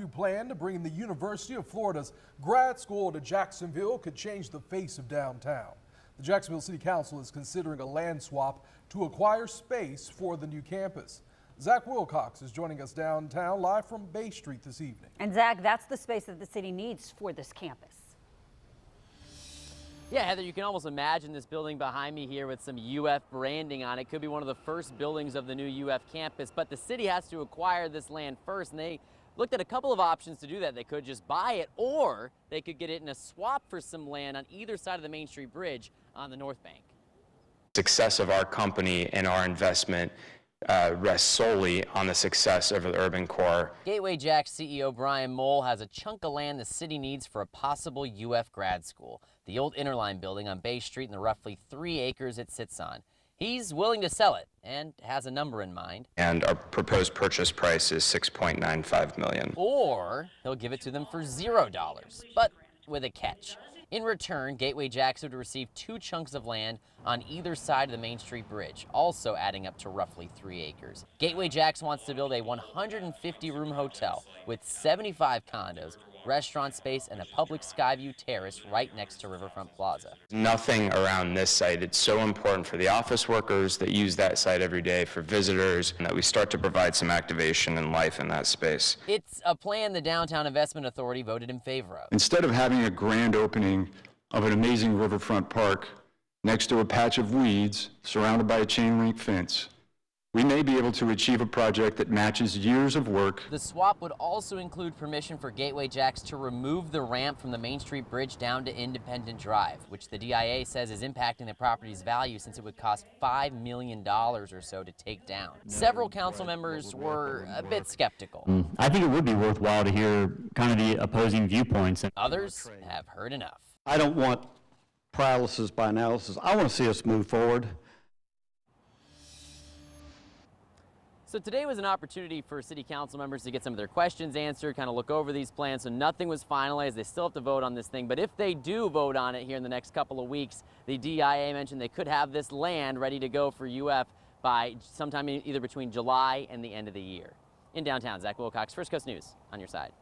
new plan to bring the University of Florida's grad school to Jacksonville could change the face of downtown. The Jacksonville City Council is considering a land swap to acquire space for the new campus. Zach Wilcox is joining us downtown live from Bay Street this evening. And Zach, that's the space that the city needs for this campus. Yeah, Heather, you can almost imagine this building behind me here with some UF branding on it. Could be one of the first buildings of the new UF campus, but the city has to acquire this land first, and they looked at a couple of options to do that. They could just buy it, or they could get it in a swap for some land on either side of the Main Street Bridge on the North Bank. Success of our company and our investment rests solely on the success of the urban core. Gateway Jack's CEO Brian Mole has a chunk of land the city needs for a possible UF grad school, the old Interline building on Bay Street and the roughly 3 acres it sits on. He's willing to sell it and has a number in mind. And our proposed purchase price is $6.95 million. Or he'll give it to them for $0, but with a catch. In return, Gateway Jacks would receive 2 chunks of land on either side of the Main Street Bridge, also adding up to roughly 3 acres. Gateway Jacks wants to build a 150-room hotel with 75 condos, restaurant space, and a public skyview terrace right next to Riverfront Plaza. Nothing around this site. It's so important for the office workers that use that site every day, for visitors, and that we start to provide some activation and life in that space. It's a plan the Downtown Investment Authority voted in favor of. Instead of having a grand opening of an amazing riverfront park next to a patch of weeds surrounded by a chain link fence, we may be able to achieve a project that matches years of work. The swap would also include permission for Gateway Jacks to remove the ramp from the Main Street Bridge down to Independent Drive, which the DIA says is impacting the property's value since it would cost $5 million or so to take down. Several council members were a bit skeptical. I think it would be worthwhile to hear kind of the opposing viewpoints. Others have heard enough. I don't want paralysis by analysis. I want to see us move forward. So today was an opportunity for city council members to get some of their questions answered, kind of look over these plans. So nothing was finalized. They still have to vote on this thing. But if they do vote on it here in the next couple of weeks, the DIA mentioned they could have this land ready to go for UF by sometime either between July and the end of the year. In downtown, Zach Wilcox, First Coast News, on your side.